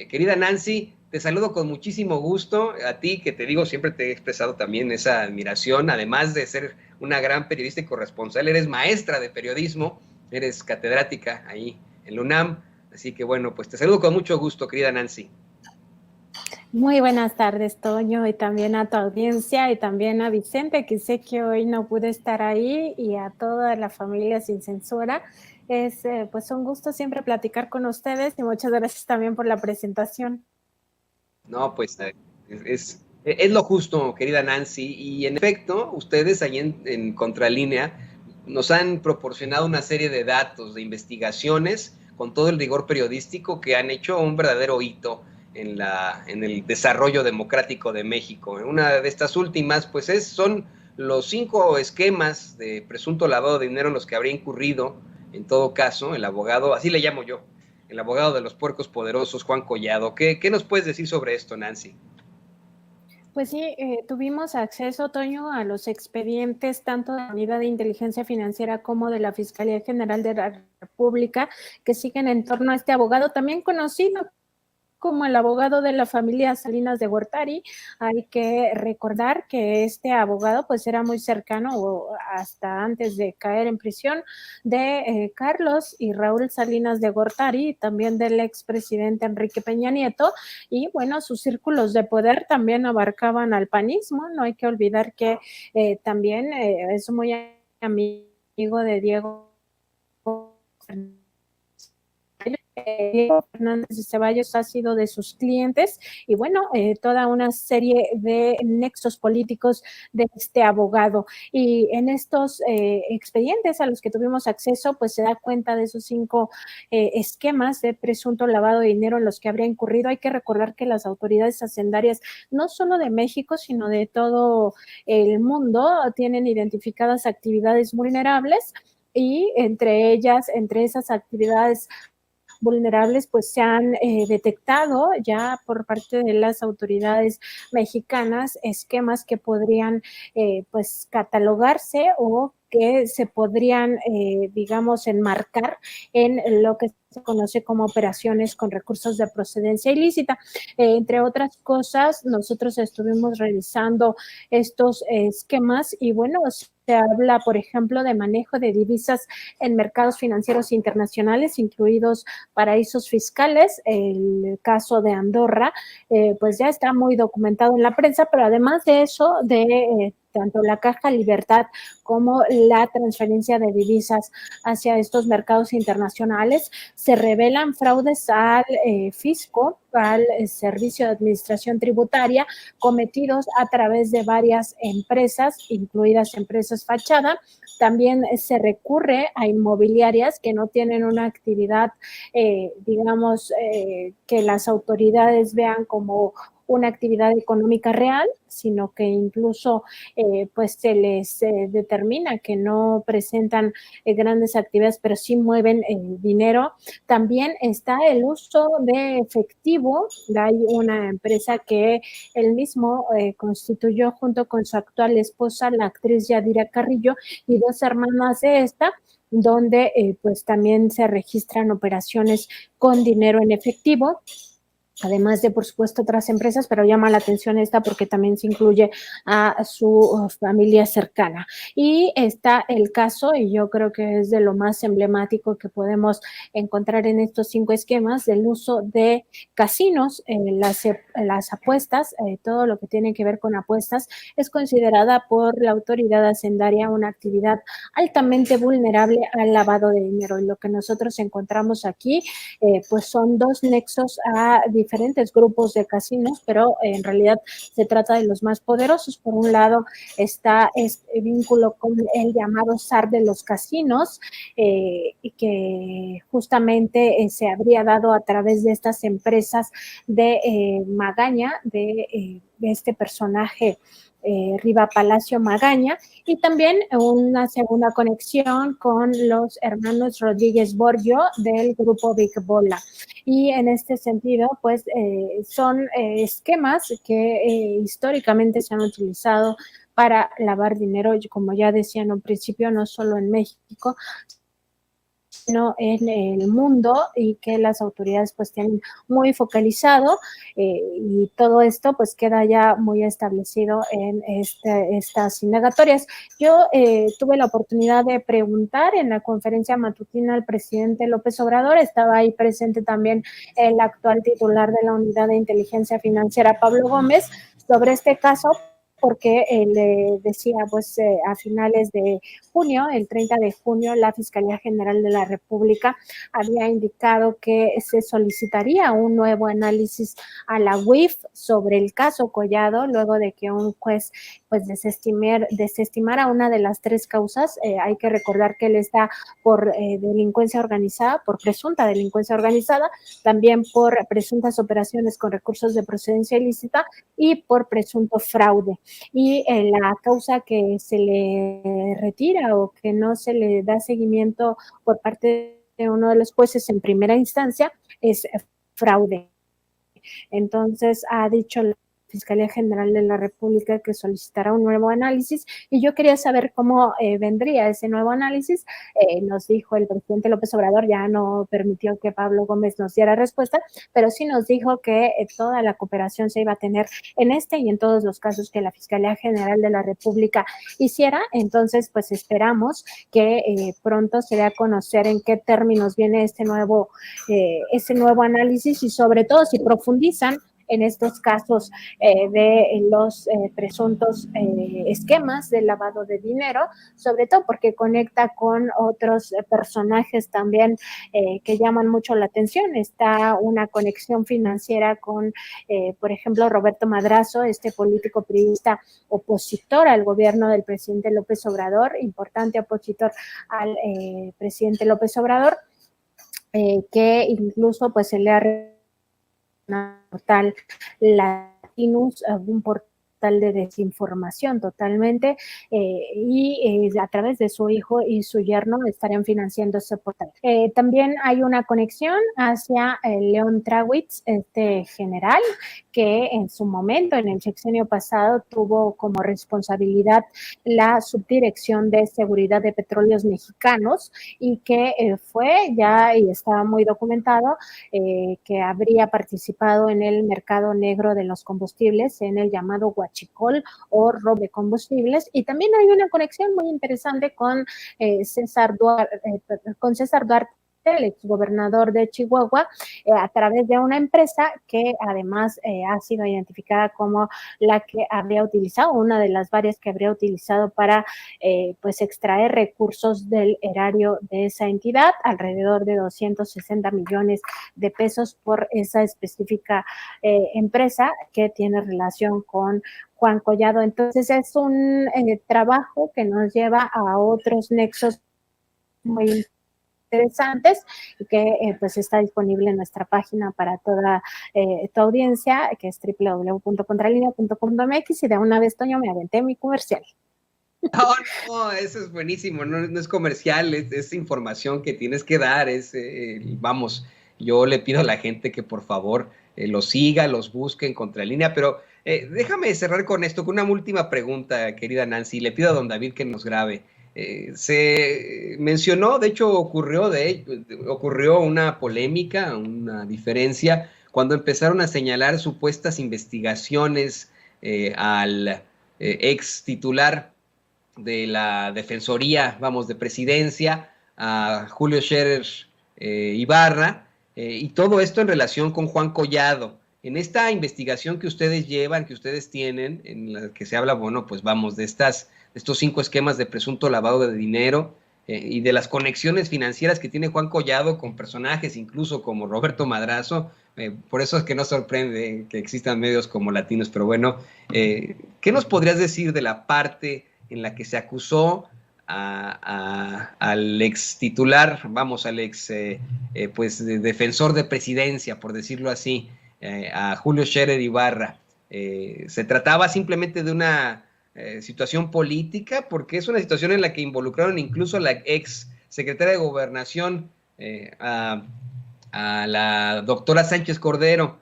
Querida Nancy, te saludo con muchísimo gusto. A ti, que te digo, siempre te he expresado también esa admiración. Además de ser una gran periodista y corresponsal, eres maestra de periodismo, eres catedrática ahí en la UNAM. Así que bueno, pues te saludo con mucho gusto, querida Nancy. Muy buenas tardes, Toño, y también a tu audiencia, y también a Vicente, que sé que hoy no pude estar ahí, y a toda la familia Sin Censura. Es pues un gusto siempre platicar con ustedes, y muchas gracias también por la presentación. No, pues es lo justo, querida Nancy, y en efecto, ustedes ahí en Contralínea nos han proporcionado una serie de datos, de investigaciones, con todo el rigor periodístico, que han hecho un verdadero hito en el desarrollo democrático de México. Una de estas últimas, pues son los 5 esquemas de presunto lavado de dinero en los que habría incurrido, en todo caso, el abogado, así le llamo yo, el abogado de los puercos poderosos, Juan Collado. ¿Qué nos puedes decir sobre esto, Nancy? Pues sí, tuvimos acceso, Toño, a los expedientes tanto de la Unidad de Inteligencia Financiera como de la Fiscalía General de la República, que siguen en torno a este abogado, también conocido como el abogado de la familia Salinas de Gortari. Hay que recordar que este abogado pues era muy cercano, hasta antes de caer en prisión, de Carlos y Raúl Salinas de Gortari, también del expresidente Enrique Peña Nieto, y bueno, sus círculos de poder también abarcaban al panismo. No hay que olvidar que también es muy amigo de Diego Diego Fernández de Ceballos, ha sido de sus clientes, y bueno, toda una serie de nexos políticos de este abogado. Y en estos expedientes a los que tuvimos acceso, pues se da cuenta de esos 5 esquemas de presunto lavado de dinero en los que habría incurrido. Hay que recordar que las autoridades hacendarias, no solo de México, sino de todo el mundo, tienen identificadas actividades vulnerables, y entre esas actividades vulnerables, pues se han detectado ya por parte de las autoridades mexicanas esquemas que podrían pues catalogarse, o que se podrían, digamos, enmarcar en lo que se conoce como operaciones con recursos de procedencia ilícita. Entre otras cosas, nosotros estuvimos revisando estos esquemas, y bueno, se habla, por ejemplo, de manejo de divisas en mercados financieros internacionales, incluidos paraísos fiscales. El caso de Andorra, pues ya está muy documentado en la prensa, pero además de eso, de tanto la Caja Libertad como la transferencia de divisas hacia estos mercados internacionales. Se revelan fraudes al fisco, al Servicio de Administración Tributaria, cometidos a través de varias empresas, incluidas empresas fachada. También se recurre a inmobiliarias que no tienen una actividad, digamos, que las autoridades vean como una actividad económica real, sino que incluso pues se les determina que no presentan grandes actividades, pero sí mueven dinero. También está el uso de efectivo. Hay una empresa que él mismo constituyó junto con su actual esposa, la actriz Yadira Carrillo, y dos hermanas de esta, donde pues también se registran operaciones con dinero en efectivo, además de, por supuesto, otras empresas, pero llama la atención esta porque también se incluye a su familia cercana. Y está el caso, y yo creo que es de lo más emblemático que podemos encontrar en estos 5 esquemas, del uso de casinos, las apuestas, todo lo que tiene que ver con apuestas, es considerada por la autoridad hacendaria una actividad altamente vulnerable al lavado de dinero. Y lo que nosotros encontramos aquí, pues son 2 nexos a diferentes grupos de casinos, pero en realidad se trata de los más poderosos. Por un lado está este vínculo con el llamado zar de los casinos, y que justamente se habría dado a través de estas empresas de Magaña, de este personaje Riva Palacio Magaña, y también una segunda conexión con los hermanos Rodríguez Borgio del grupo Big Bola. Y en este sentido, pues son esquemas que históricamente se han utilizado para lavar dinero, como ya decía en un principio, no solo en México, sino en el mundo, y que las autoridades pues tienen muy focalizado, y todo esto pues queda ya muy establecido en estas indagatorias. Yo tuve la oportunidad de preguntar en la conferencia matutina al presidente López Obrador. Estaba ahí presente también el actual titular de la Unidad de Inteligencia Financiera, Pablo Gómez, sobre este caso, porque le decía, pues a finales de junio, el 30 de junio, la Fiscalía General de la República había indicado que se solicitaría un nuevo análisis a la UIF sobre el caso Collado, luego de que un juez pues desestimara una de las 3 causas. Hay que recordar que él está por delincuencia organizada, por presunta delincuencia organizada, también por presuntas operaciones con recursos de procedencia ilícita y por presunto fraude. Y la causa que se le retira o que no se le da seguimiento por parte de uno de los jueces en primera instancia es fraude. Entonces ha dicho la Fiscalía General de la República que solicitará un nuevo análisis, y yo quería saber cómo vendría ese nuevo análisis. Nos dijo el presidente López Obrador, ya no permitió que Pablo Gómez nos diera respuesta, pero sí nos dijo que toda la cooperación se iba a tener en este y en todos los casos que la Fiscalía General de la República hiciera. Entonces, pues esperamos que pronto se dé a conocer en qué términos viene ese nuevo análisis, y sobre todo si profundizan en estos casos de los presuntos esquemas de lavado de dinero, sobre todo porque conecta con otros personajes también que llaman mucho la atención. Está una conexión financiera con, por ejemplo, Roberto Madrazo, este político priista opositor al gobierno del presidente López Obrador, importante opositor al presidente López Obrador, que incluso pues se le ha portal Latinus, un portal de desinformación totalmente, y a través de su hijo y su yerno estarían financiando ese portal. También hay una conexión hacia León Trawitz, este general que en su momento, en el sexenio pasado, tuvo como responsabilidad la Subdirección de Seguridad de Petróleos Mexicanos, y que fue ya, y estaba muy documentado, que habría participado en el mercado negro de los combustibles, en el llamado huachicol o robo de combustibles. Y también hay una conexión muy interesante con César Duarte, el exgobernador de Chihuahua, a través de una empresa que además ha sido identificada como la que habría utilizado, una de las varias que habría utilizado para pues extraer recursos del erario de esa entidad, alrededor de 260 millones de pesos por esa específica empresa que tiene relación con Juan Collado. Entonces es un trabajo que nos lleva a otros nexos muy interesantes y que pues está disponible en nuestra página para toda tu audiencia, que es www.contralinea.com.mx, y de una vez, Toño, me aventé mi comercial. No, eso es buenísimo, no es comercial, es información que tienes que dar, vamos, yo le pido a la gente que por favor los siga, los busque en Contralínea, pero déjame cerrar con esto, con una última pregunta, querida Nancy, le pido a don David que nos grabe. Se mencionó, de hecho ocurrió una polémica, una diferencia, cuando empezaron a señalar supuestas investigaciones al ex titular de la Defensoría, vamos, de Presidencia, a Julio Scherer Ibarra, y todo esto en relación con Juan Collado. En esta investigación que ustedes llevan, que ustedes tienen, en la que se habla, bueno, pues vamos, de estos 5 esquemas de presunto lavado de dinero y de las conexiones financieras que tiene Juan Collado con personajes incluso como Roberto Madrazo, por eso es que no sorprende que existan medios como Latinos, pero bueno, ¿qué nos podrías decir de la parte en la que se acusó al ex titular, vamos, al ex pues defensor de presidencia, por decirlo así, a Julio Scherer Ibarra? ¿Se trataba simplemente de una situación política? Porque es una situación en la que involucraron incluso a la ex secretaria de Gobernación, a la doctora Sánchez Cordero.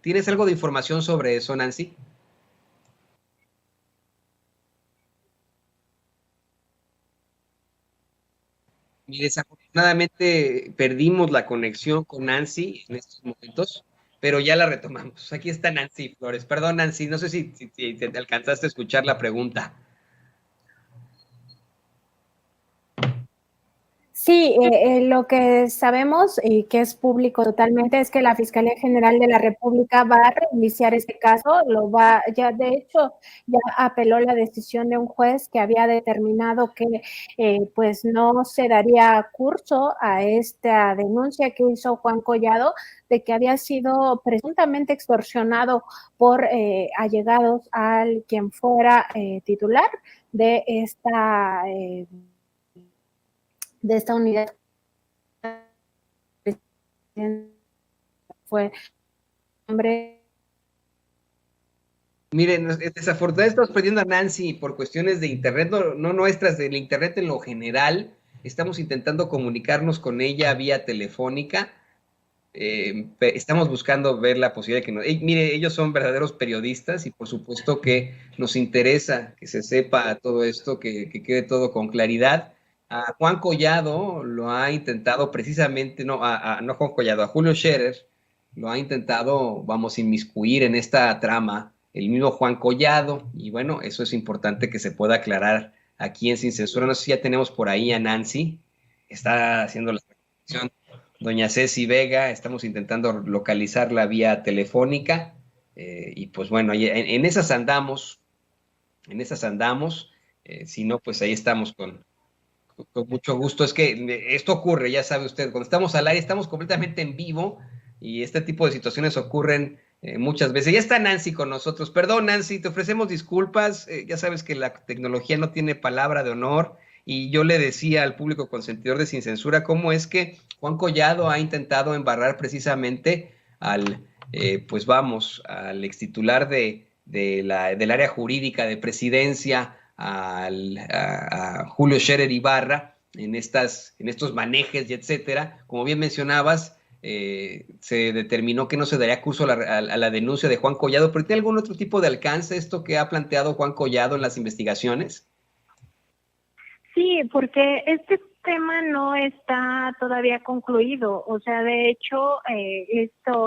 ¿Tienes algo de información sobre eso, Nancy? Y desafortunadamente perdimos la conexión con Nancy en estos momentos, pero ya la retomamos. Aquí está Nancy Flores. Perdón, Nancy, no sé si te alcanzaste a escuchar la pregunta. Sí, lo que sabemos y que es público totalmente es que la Fiscalía General de la República va a reiniciar este caso, ya de hecho ya apeló la decisión de un juez que había determinado que pues no se daría curso a esta denuncia que hizo Juan Collado de que había sido presuntamente extorsionado por allegados al quien fuera titular de esta unidad. Fue hombre. Miren, desafortunadamente estamos perdiendo a Nancy por cuestiones de internet, no nuestras, del internet en lo general. Estamos intentando comunicarnos con ella vía telefónica. Estamos buscando ver la posibilidad de que mire, ellos son verdaderos periodistas y por supuesto que nos interesa que se sepa todo esto, que quede todo con claridad. A Juan Collado lo ha intentado precisamente, no Juan Collado, a Julio Scherer lo ha intentado, vamos, inmiscuir en esta trama el mismo Juan Collado, y bueno, eso es importante que se pueda aclarar aquí en Sin Censura. No sé si ya tenemos por ahí a Nancy, está haciendo la transmisión. Doña Ceci Vega, estamos intentando localizarla vía telefónica, y pues bueno, en esas andamos, si no, pues ahí estamos con mucho gusto. Es que esto ocurre, ya sabe usted, cuando estamos al aire estamos completamente en vivo y este tipo de situaciones ocurren muchas veces. Ya está Nancy con nosotros. Perdón, Nancy, te ofrecemos disculpas. Ya sabes que la tecnología no tiene palabra de honor y yo le decía al público consentidor de Sin Censura cómo es que Juan Collado ha intentado embarrar precisamente pues vamos, al extitular del área jurídica de presidencia, a Julio Scherer Ibarra en estos manejes y etcétera. Como bien mencionabas, se determinó que no se daría curso a la denuncia de Juan Collado, pero ¿tiene algún otro tipo de alcance esto que ha planteado Juan Collado en las investigaciones? Sí, porque este tema no está todavía concluido. O sea, de hecho,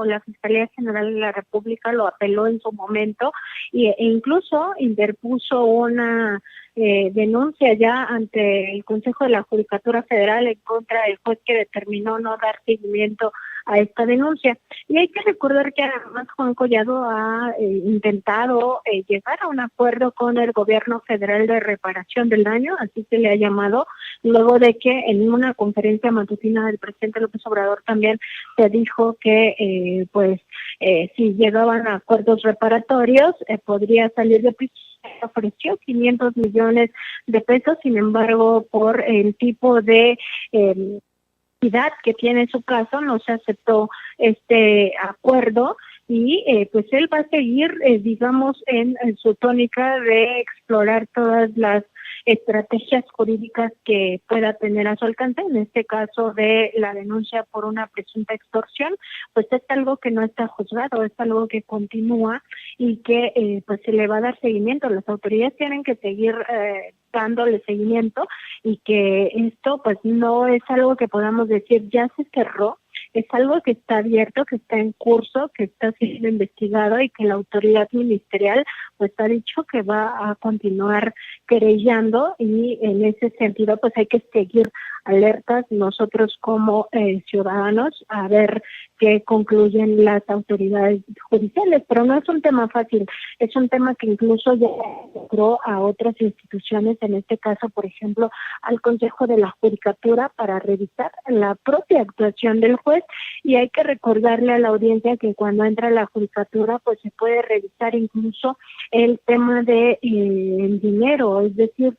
la Fiscalía General de la República lo apeló en su momento e incluso interpuso una denuncia ya ante el Consejo de la Judicatura Federal en contra del juez que determinó no dar seguimiento a esta denuncia. Y hay que recordar que además Juan Collado ha intentado llegar a un acuerdo con el gobierno federal de reparación del daño, así se le ha llamado, luego de que en una conferencia matutina del presidente López Obrador también se dijo que si llegaban a acuerdos reparatorios podría salir de prisión. Ofreció 500 millones de pesos, sin embargo, por el tipo de que tiene su caso, no se aceptó este acuerdo y pues él va a seguir, digamos, en su tónica de explorar todas las estrategias jurídicas que pueda tener a su alcance, en este caso de la denuncia por una presunta extorsión, pues es algo que no está juzgado, es algo que continúa y que pues se le va a dar seguimiento. Las autoridades tienen que seguir dándole seguimiento y que esto pues no es algo que podamos decir ya se cerró, es algo que está abierto, que está en curso, que está siendo investigado y que la autoridad ministerial pues ha dicho que va a continuar querellando y en ese sentido pues hay que seguir alertas nosotros como ciudadanos a ver qué concluyen las autoridades judiciales, pero no es un tema fácil, es un tema que incluso ya entró a otras instituciones, en este caso, por ejemplo, al Consejo de la Judicatura para revisar la propia actuación del juez y hay que recordarle a la audiencia que cuando entra a la Judicatura pues se puede revisar incluso el tema de el dinero, es decir,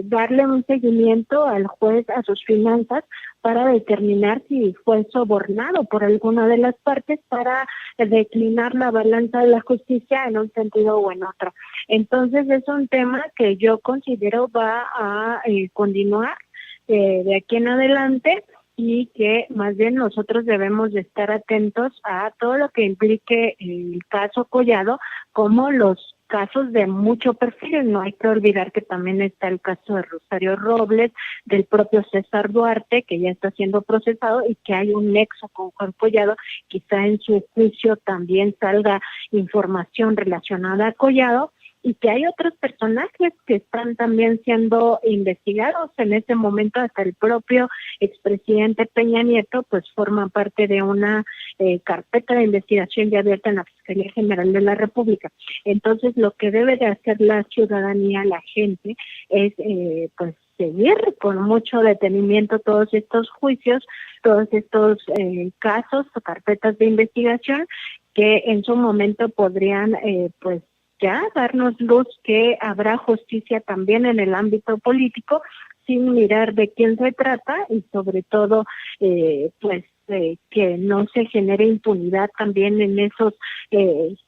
darle un seguimiento al juez a sus finanzas para determinar si fue sobornado por alguna de las partes para declinar la balanza de la justicia en un sentido o en otro. Entonces es un tema que yo considero va a continuar de aquí en adelante y que más bien nosotros debemos de estar atentos a todo lo que implique el caso Collado, como los casos de mucho perfil. No hay que olvidar que también está el caso de Rosario Robles, del propio César Duarte, que ya está siendo procesado y que hay un nexo con Juan Collado. Quizá en su juicio también salga información relacionada a Collado y que hay otros personajes que están también siendo investigados en este momento, hasta el propio expresidente Peña Nieto pues forma parte de una carpeta de investigación ya abierta en la Fiscalía General de la República. Entonces lo que debe de hacer la ciudadanía, la gente, es pues seguir con mucho detenimiento todos estos juicios, todos estos casos o carpetas de investigación que en su momento podrían pues ya darnos luz que habrá justicia también en el ámbito político sin mirar de quién se trata y sobre todo que no se genere impunidad también en esos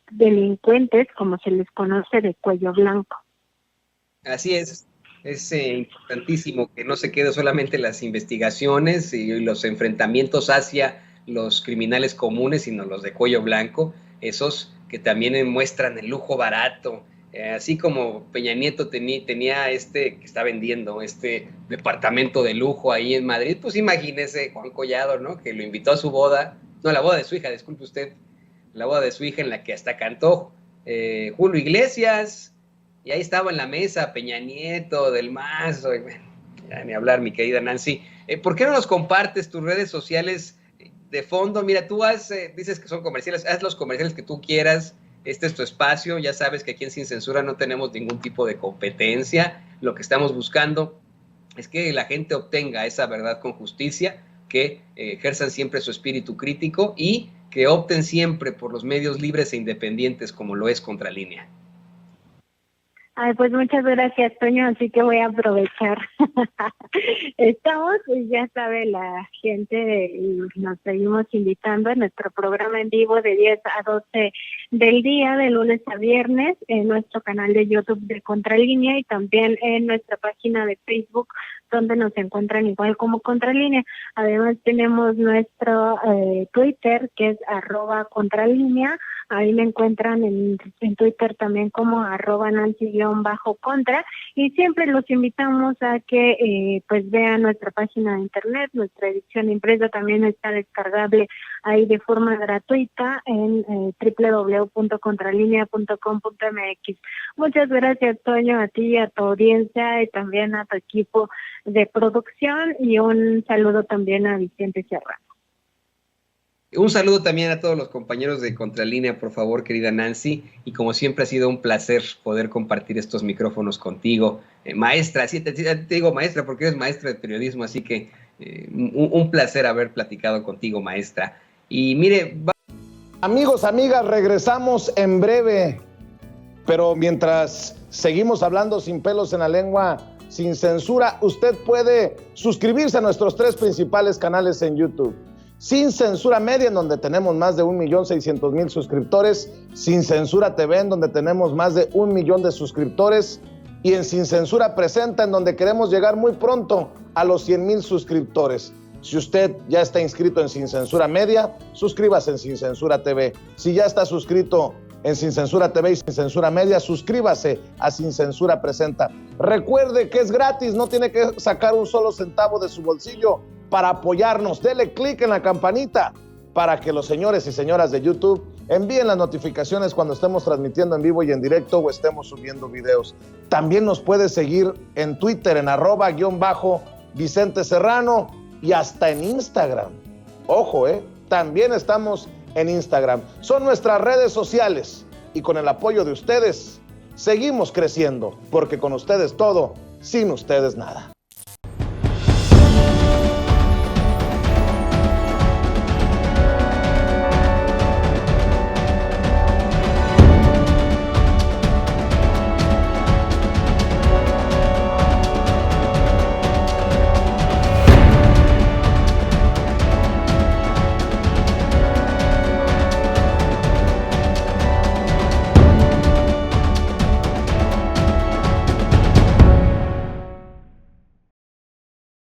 delincuentes, como se les conoce, de cuello blanco. Así es importantísimo que no se quede solamente las investigaciones y los enfrentamientos hacia los criminales comunes, sino los de cuello blanco, esos que también muestran el lujo barato, así como Peña Nieto tenía que está vendiendo este departamento de lujo ahí en Madrid, pues imagínese Juan Collado, ¿no? Que lo invitó a su boda, no, la boda de su hija, disculpe usted, la boda de su hija en la que hasta cantó Julio Iglesias, y ahí estaba en la mesa Peña Nieto, Del Mazo, y bueno, ya ni hablar, mi querida Nancy. ¿Por qué no nos compartes tus redes sociales de fondo? Mira, tú dices que son comerciales, haz los comerciales que tú quieras, este es tu espacio, ya sabes que aquí en Sin Censura no tenemos ningún tipo de competencia, lo que estamos buscando es que la gente obtenga esa verdad con justicia, que ejerzan siempre su espíritu crítico y que opten siempre por los medios libres e independientes como lo es Contralínea. Ay, pues muchas gracias, Toño, así que voy a aprovechar. Estamos, ya sabe la gente, y nos seguimos invitando a nuestro programa en vivo de 10 a 12 del día, de lunes a viernes, en nuestro canal de YouTube de Contralínea y también en nuestra página de Facebook, donde nos encuentran igual como Contralínea. Además tenemos nuestro Twitter, que es @Contralínea, Ahí me encuentran en Twitter también como @Nancy_contra, y siempre los invitamos a que pues vean nuestra página de internet. Nuestra edición impresa también está descargable ahí de forma gratuita en www.contralinea.com.mx. Muchas gracias, Toño, a ti, a tu audiencia y también a tu equipo de producción, y un saludo también a Vicente Serrano. Un saludo también a todos los compañeros de Contralínea, por favor, querida Nancy, y como siempre ha sido un placer poder compartir estos micrófonos contigo. Maestra, sí, te digo maestra porque eres maestra de periodismo, así que un placer haber platicado contigo, maestra. Y mire... Amigos, amigas, regresamos en breve, pero mientras seguimos hablando sin pelos en la lengua, sin censura, usted puede suscribirse a nuestros 3 principales canales en YouTube. Sin Censura Media, en donde tenemos más de 1.600.000 suscriptores, Sin Censura TV, en donde tenemos más de 1 millón de suscriptores, y en Sin Censura Presenta, en donde queremos llegar muy pronto a los 100,000 suscriptores. Si usted ya está inscrito en Sin Censura Media, suscríbase en Sin Censura TV. Si ya está suscrito en Sin Censura TV y Sin Censura Media, suscríbase a Sin Censura Presenta. Recuerde que es gratis, no tiene que sacar un solo centavo de su bolsillo para apoyarnos. Dele clic en la campanita para que los señores y señoras de YouTube envíen las notificaciones cuando estemos transmitiendo en vivo y en directo o estemos subiendo videos. También nos puede seguir en Twitter en @Vicente Serrano y hasta en Instagram. Ojo, también estamos en Instagram. Son nuestras redes sociales y con el apoyo de ustedes seguimos creciendo, porque con ustedes todo, sin ustedes nada.